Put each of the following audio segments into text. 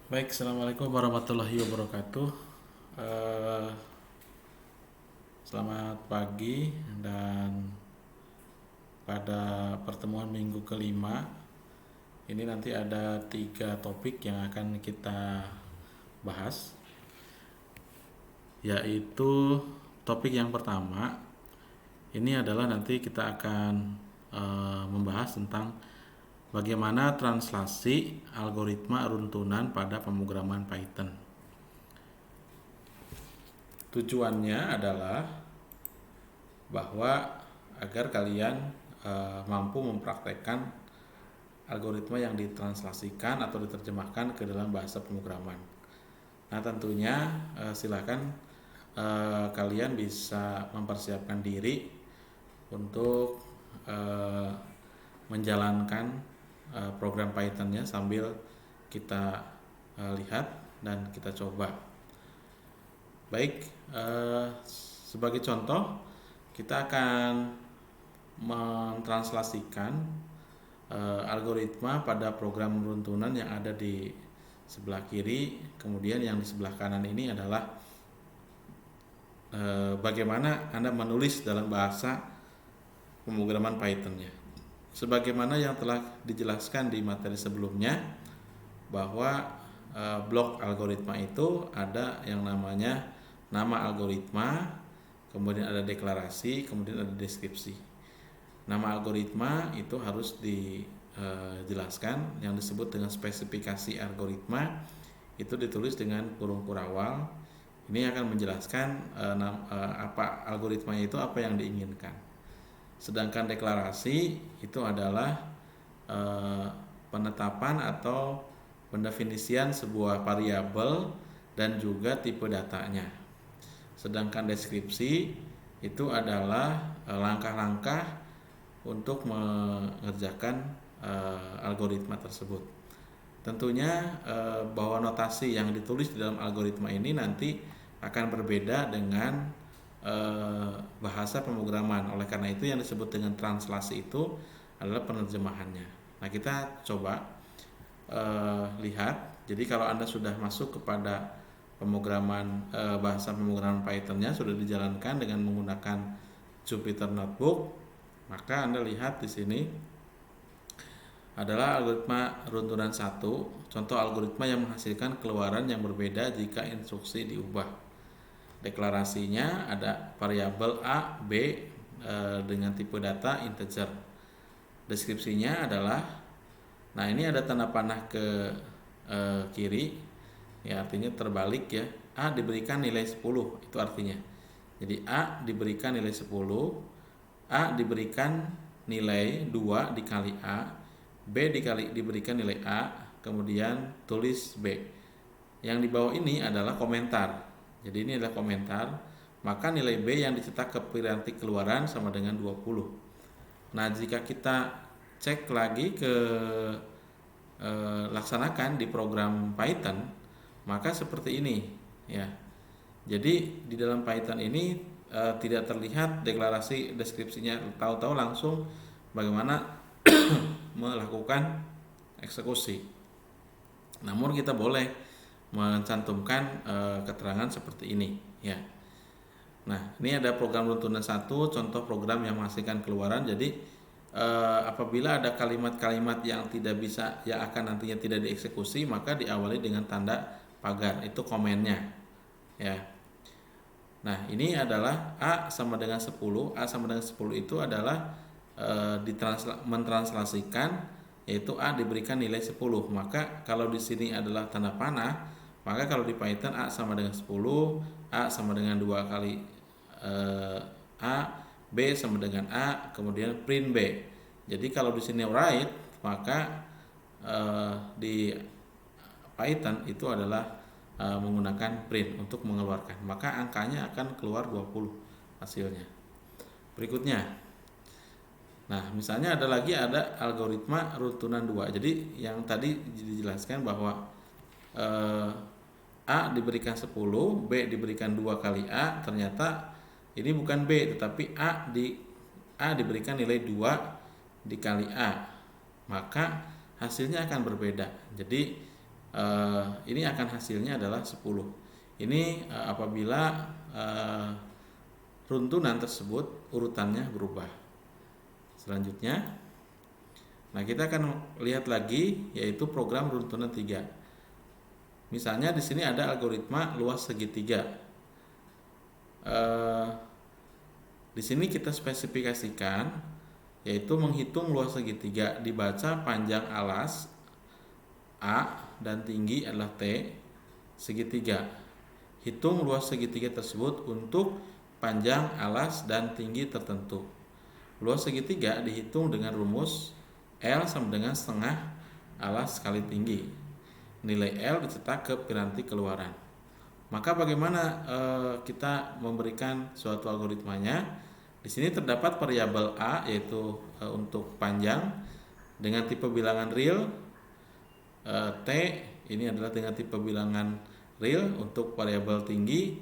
Baik, Assalamualaikum warahmatullahi wabarakatuh. Eh, Selamat pagi dan pada pertemuan minggu kelima ini nanti ada 3 topik yang akan kita bahas, yaitu topik yang pertama ini adalah nanti kita akan membahas tentang bagaimana translasi algoritma runtunan pada pemrograman Python. Tujuannya adalah bahwa agar kalian mampu mempraktekkan algoritma yang ditranslasikan atau diterjemahkan ke dalam bahasa pemrograman. Nah, tentunya silakan kalian bisa mempersiapkan diri untuk eh, menjalankan program Python-nya sambil kita lihat dan kita coba. Baik, sebagai contoh kita akan mentranslasikan algoritma pada program runtunan yang ada di sebelah kiri, kemudian yang di sebelah kanan ini adalah bagaimana Anda menulis dalam bahasa pemrograman Python-nya. Sebagaimana yang telah dijelaskan di materi sebelumnya, bahwa blok algoritma itu ada yang namanya nama algoritma, kemudian ada deklarasi, kemudian ada deskripsi. Nama algoritma itu harus dijelaskan, yang disebut dengan spesifikasi algoritma itu ditulis dengan kurung kurawal. Ini akan menjelaskan apa algoritmanya itu, apa yang diinginkan. Sedangkan deklarasi itu adalah penetapan atau pendefinisian sebuah variabel dan juga tipe datanya. Sedangkan deskripsi itu adalah langkah-langkah untuk mengerjakan algoritma tersebut. Tentunya bahwa notasi yang ditulis di dalam algoritma ini nanti akan berbeda dengan bahasa pemrograman. Oleh karena itu yang disebut dengan translasi itu adalah penerjemahannya. Nah, kita coba lihat. Jadi kalau Anda sudah masuk kepada pemrograman bahasa pemrograman Python-nya sudah dijalankan dengan menggunakan Jupyter Notebook, maka Anda lihat di sini adalah algoritma runtunan 1, contoh algoritma yang menghasilkan keluaran yang berbeda jika instruksi diubah. Deklarasinya ada variabel A, B dengan tipe data integer. Deskripsinya adalah, nah ini ada tanda panah ke kiri, ya artinya terbalik ya. A diberikan nilai 10, itu artinya. Jadi A diberikan nilai 10, A diberikan nilai 2 dikali A, B diberikan nilai A, kemudian tulis B. Yang di bawah ini adalah komentar. Jadi ini adalah komentar, maka nilai B yang dicetak ke piranti keluaran sama dengan 20. Nah, jika kita cek lagi ke laksanakan di program Python, maka seperti ini ya. Jadi di dalam Python ini tidak terlihat deklarasi deskripsinya, tahu-tahu langsung bagaimana melakukan eksekusi. Namun kita boleh mencantumkan keterangan seperti ini ya. Nah, ini ada program runtunan 1, contoh program yang menghasilkan keluaran. Jadi apabila ada kalimat-kalimat yang tidak bisa, yang akan nantinya tidak dieksekusi, maka diawali dengan tanda pagar, itu komennya ya. Nah, ini adalah A sama dengan 10. A sama dengan 10 itu adalah mentranslasikan, yaitu A diberikan nilai 10. Maka kalau di sini adalah tanda panah, maka kalau di Python A sama dengan 10, A sama dengan 2 kali A, B sama dengan A, kemudian print B. Jadi kalau di sini write, maka di Python itu adalah menggunakan print untuk mengeluarkan, maka angkanya akan keluar 20 hasilnya. Berikutnya, nah misalnya ada algoritma runtunan 2. Jadi yang tadi dijelaskan bahwa A diberikan 10, B diberikan 2 kali A, ternyata ini bukan B tetapi A diberikan nilai 2 dikali A, maka hasilnya akan berbeda. Jadi Ini akan hasilnya adalah 10. Ini apabila runtunan tersebut urutannya berubah. Selanjutnya, nah kita akan lihat lagi yaitu program runtunan 3. Misalnya di sini ada algoritma luas segitiga. Di sini kita spesifikasikan yaitu menghitung luas segitiga, dibaca panjang alas A dan tinggi adalah T segitiga. Hitung luas segitiga tersebut untuk panjang alas dan tinggi tertentu. Luas segitiga dihitung dengan rumus L sama dengan setengah alas kali tinggi. Nilai L dicetak ke piranti keluaran. Maka bagaimana kita memberikan suatu algoritmanya? Di sini terdapat variabel A yaitu untuk panjang dengan tipe bilangan real, T ini adalah dengan tipe bilangan real untuk variabel tinggi,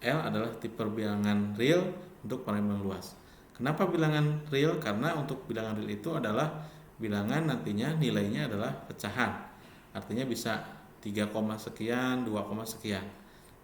L adalah tipe bilangan real untuk variabel luas. Kenapa bilangan real? Karena untuk bilangan real itu adalah bilangan nantinya nilainya adalah pecahan. Artinya bisa 3, sekian, 2, sekian.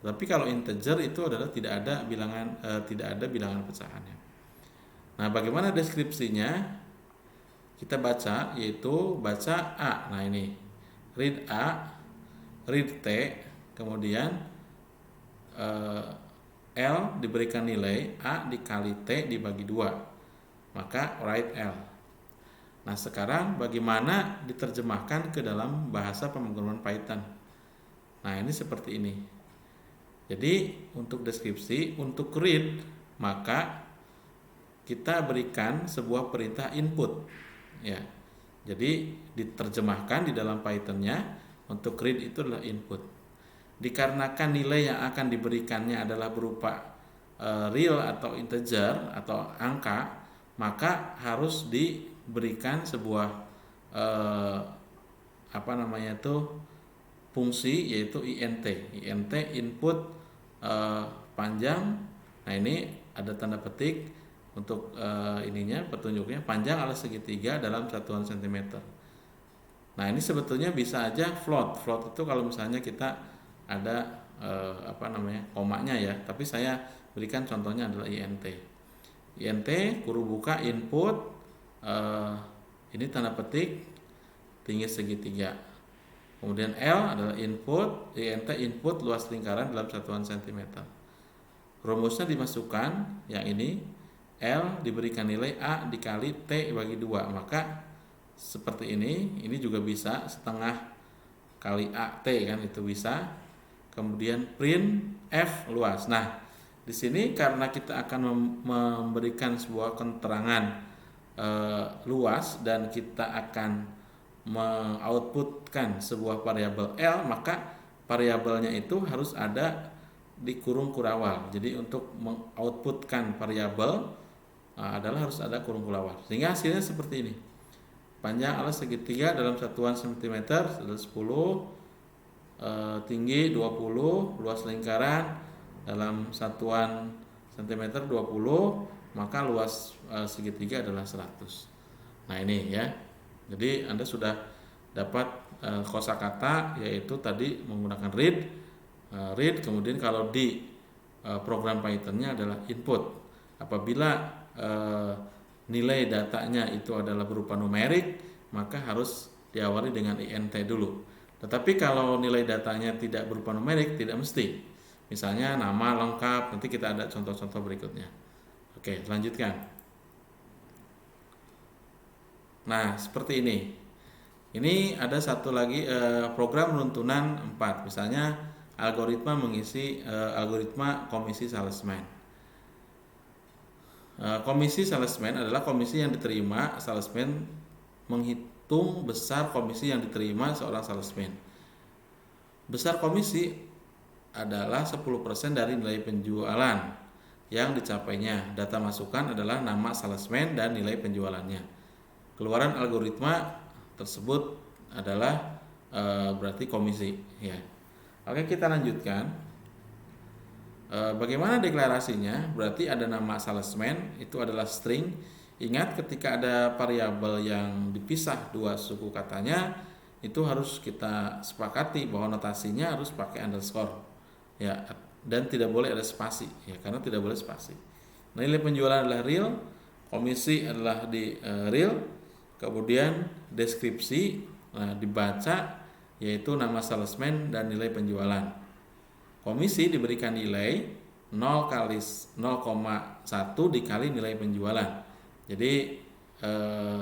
Tapi kalau integer itu adalah tidak ada bilangan pecahannya. Nah, bagaimana deskripsinya? Kita baca yaitu baca A. Nah, ini read A, read T, kemudian L diberikan nilai A dikali T dibagi 2, maka write L. Nah, sekarang bagaimana diterjemahkan ke dalam bahasa pemrograman Python? Nah, ini seperti ini. Jadi untuk deskripsi, untuk read maka kita berikan sebuah perintah input, ya. Jadi diterjemahkan di dalam Python-nya untuk read itu adalah input. Dikarenakan nilai yang akan diberikannya adalah berupa real atau integer atau angka, maka harus diberikan sebuah fungsi yaitu int input panjang. Nah, ini ada tanda petik untuk ininya, petunjuknya panjang alas segitiga dalam satuan cm. Nah, ini sebetulnya bisa aja float itu kalau misalnya kita ada komanya ya, tapi saya berikan contohnya adalah int kurung buka input, ini tanda petik tinggi segitiga, kemudian L adalah input, int input luas lingkaran dalam satuan cm. Rumusnya dimasukkan yang ini, L diberikan nilai A dikali T bagi 2, maka seperti ini juga bisa setengah kali AT kan, itu bisa. Kemudian print F luas. Nah, di sini karena kita akan memberikan sebuah keterangan luas dan kita akan mengoutputkan sebuah variabel L, maka variabelnya itu harus ada di kurung kurawal. Jadi untuk mengoutputkan variabel adalah harus ada kurung kurawal. Sehingga hasilnya seperti ini. Panjang alas segitiga dalam satuan cm adalah 10, tinggi 20, luas lingkaran dalam satuan cm 20, maka luas segitiga adalah 100. Nah, ini ya. Jadi Anda sudah dapat kosakata yaitu tadi menggunakan read, kemudian kalau di program Python-nya adalah input. Apabila nilai datanya itu adalah berupa numerik, maka harus diawali dengan int dulu. Tetapi kalau nilai datanya tidak berupa numerik, tidak mesti. Misalnya nama lengkap, nanti kita ada contoh-contoh berikutnya. Oke, lanjutkan. Nah, seperti ini. Ini ada satu lagi program runtunan 4. Misalnya algoritma mengisi algoritma komisi salesman. Komisi salesman adalah komisi yang diterima salesman, menghitung besar komisi yang diterima seorang salesman. Besar komisi adalah 10% dari nilai penjualan yang dicapainya. Data masukan adalah nama salesman dan nilai penjualannya. Keluaran algoritma tersebut adalah berarti komisi ya. Oke, kita lanjutkan. Bagaimana deklarasinya? Berarti ada nama salesman, itu adalah string. Ingat ketika ada variabel yang dipisah dua suku katanya, itu harus kita sepakati bahwa notasinya harus pakai underscore ya, dan tidak boleh ada spasi ya, karena tidak boleh spasi. Nah, nilai penjualan adalah real, komisi adalah di real, kemudian deskripsi dibaca yaitu nama salesman dan nilai penjualan. Komisi diberikan nilai 0,1 dikali nilai penjualan. Jadi 10%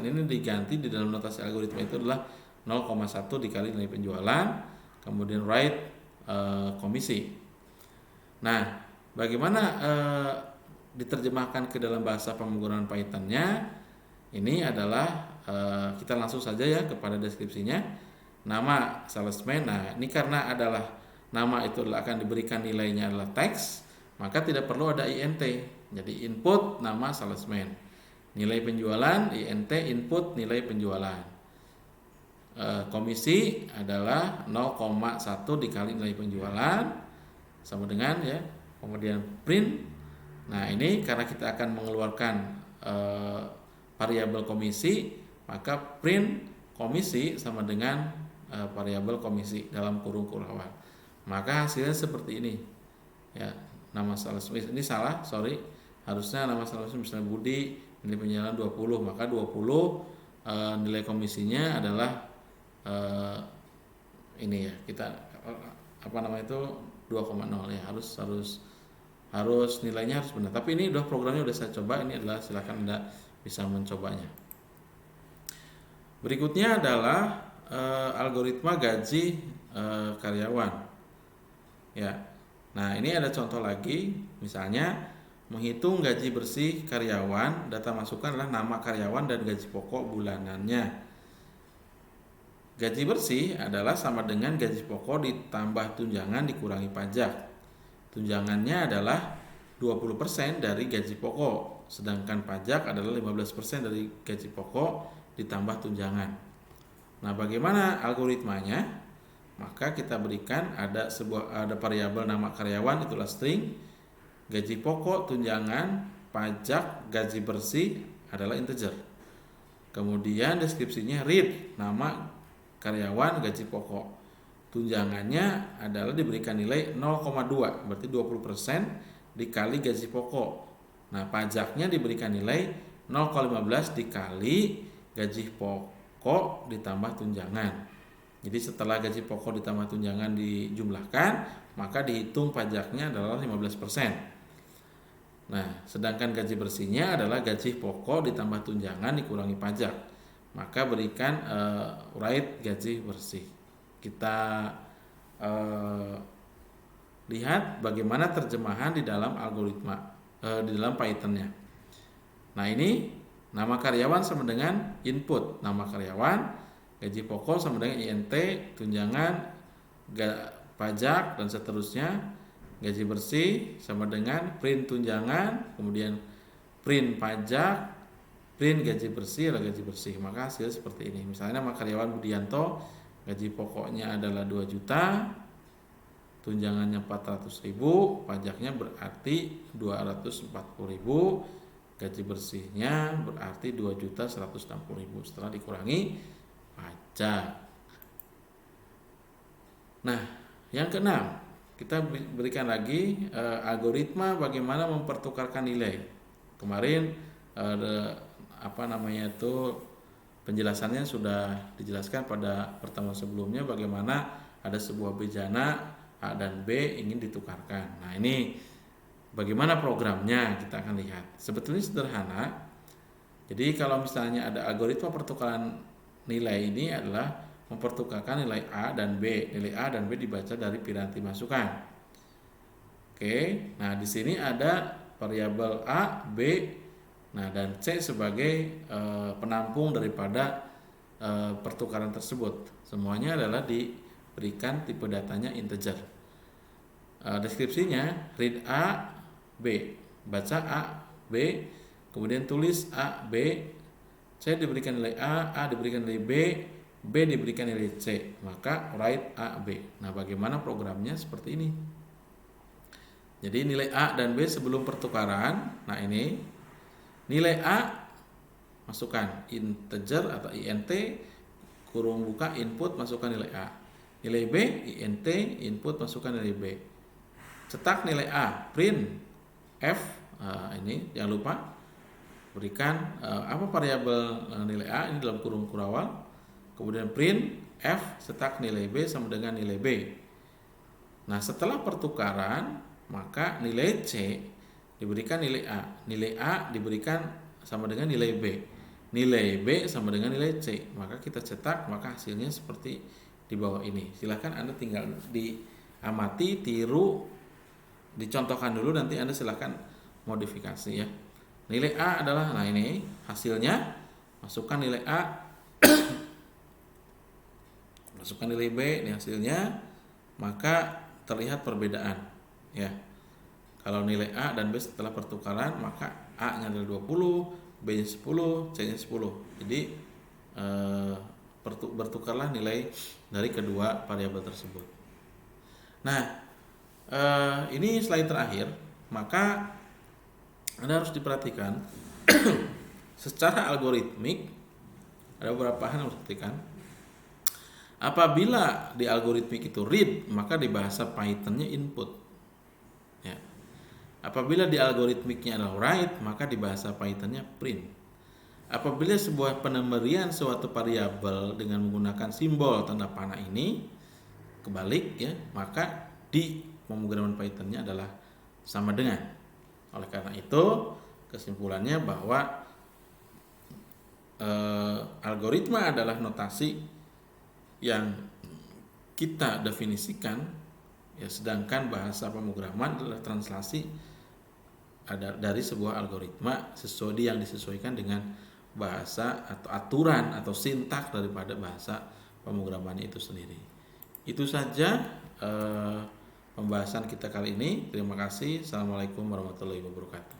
ini diganti di dalam notasi algoritma itu adalah 0,1 dikali nilai penjualan, kemudian write komisi. Nah, bagaimana diterjemahkan ke dalam bahasa pemrograman Python-nya? Ini adalah kita langsung saja ya kepada deskripsinya. Nama salesman. Nah, ini karena adalah nama itu akan diberikan nilainya adalah teks, maka tidak perlu ada int. Jadi input nama salesman. Nilai penjualan int input nilai penjualan. Komisi adalah 0,1 dikali nilai penjualan sama dengan ya. Kemudian print. Nah, ini karena kita akan mengeluarkan variabel komisi, maka print komisi sama dengan variabel komisi dalam kurung awal. Maka hasilnya seperti ini. Ya, nama salesman ini salah, sorry. Harusnya nama salesman misalnya Budi, nilai penjualan 20, maka 20 nilai komisinya adalah ini ya, kita apa namanya itu 2,0 ya, harus nilainya harus benar. Tapi ini udah programnya udah saya coba, ini adalah silakan Anda bisa mencobanya. Berikutnya adalah algoritma gaji karyawan. Ya. Nah, ini ada contoh lagi, misalnya menghitung gaji bersih karyawan, data masukan adalah nama karyawan dan gaji pokok bulanannya. Gaji bersih adalah sama dengan gaji pokok ditambah tunjangan dikurangi pajak. Tunjangannya adalah 20% dari gaji pokok, sedangkan pajak adalah 15% dari gaji pokok ditambah tunjangan. Nah, bagaimana algoritmanya? Maka kita berikan ada variabel nama karyawan, itulah string. Gaji pokok, tunjangan, pajak, gaji bersih adalah integer. Kemudian deskripsinya read, nama karyawan, gaji pokok. Tunjangannya adalah diberikan nilai 0,2, berarti 20% dikali gaji pokok. Nah, pajaknya diberikan nilai 0,15 dikali gaji pokok ditambah tunjangan. Jadi setelah gaji pokok ditambah tunjangan dijumlahkan, maka dihitung pajaknya adalah 15%. Nah, sedangkan gaji bersihnya adalah gaji pokok ditambah tunjangan dikurangi pajak. Maka berikan write gaji bersih. Kita lihat bagaimana terjemahan di dalam algoritma di dalam Python-nya. Nah, ini nama karyawan sama dengan input nama karyawan, gaji pokok sama dengan int, tunjangan, pajak dan seterusnya. Gaji bersih sama dengan print tunjangan, kemudian print pajak, print gaji bersih adalah gaji bersih. Maka hasil seperti ini. Misalnya nama karyawan Budianto, gaji pokoknya adalah 2 juta, tunjangannya 400.000, pajaknya berarti 240.000, gaji bersihnya berarti 2.160.000 setelah dikurangi pajak. Nah, yang keenam, kita berikan lagi algoritma bagaimana mempertukarkan nilai. Kemarin penjelasannya sudah dijelaskan pada pertemuan sebelumnya, bagaimana ada sebuah bejana A dan B ingin ditukarkan. Nah, ini bagaimana programnya kita akan lihat. Sebetulnya sederhana. Jadi kalau misalnya ada algoritma pertukaran nilai, ini adalah mempertukarkan nilai A dan B. Nilai A dan B dibaca dari piranti masukan. Oke, nah di sini ada variabel A, B, nah dan C sebagai penampung daripada pertukaran tersebut. Semuanya adalah diberikan tipe datanya integer. Deskripsinya read A, B, baca A, B, kemudian tulis A, B, C diberikan nilai A diberikan nilai B, B diberikan nilai C, maka write A, B. Nah, bagaimana programnya seperti ini. Jadi nilai A dan B sebelum pertukaran, nah ini nilai A masukkan integer atau int, kurung buka input masukkan nilai A. Nilai B, INT, input masukkan nilai B. Cetak nilai A, print F, ini jangan lupa berikan apa variabel nilai A ini dalam kurung kurawal. Kemudian print F, cetak nilai B sama dengan nilai B. Nah, setelah pertukaran, maka nilai C diberikan nilai A. Nilai A diberikan sama dengan nilai B. Nilai B sama dengan nilai C. Maka kita cetak, maka hasilnya seperti di bawah ini. Silakan Anda tinggal diamati, tiru, dicontohkan dulu, nanti Anda silakan modifikasi ya. Nilai A adalah, nah ini hasilnya, masukkan nilai A, masukkan nilai B, ini hasilnya, maka terlihat perbedaan ya. Kalau nilai A dan B setelah pertukaran, maka A-nya adalah 20, B-nya 10, C-nya 10. Jadi bertukarlah nilai dari kedua variabel tersebut. Nah, ini slide terakhir, maka Anda harus diperhatikan secara algoritmik ada beberapa hal yang harus diperhatikan. Apabila di algoritmik itu read, maka di bahasa Python-nya input. Ya. Apabila di algoritmiknya adalah write, maka di bahasa Python-nya print. Apabila sebuah pemberian suatu variabel dengan menggunakan simbol tanda panah ini kebalik ya, maka di pemrograman Python-nya adalah sama dengan. Oleh karena itu, kesimpulannya bahwa algoritma adalah notasi yang kita definisikan ya, sedangkan bahasa pemrograman adalah translasi dari sebuah algoritma sesuai yang disesuaikan dengan bahasa atau aturan atau sintak daripada bahasa pemrogramannya itu sendiri. Itu saja pembahasan kita kali ini. Terima kasih. Assalamualaikum warahmatullahi wabarakatuh.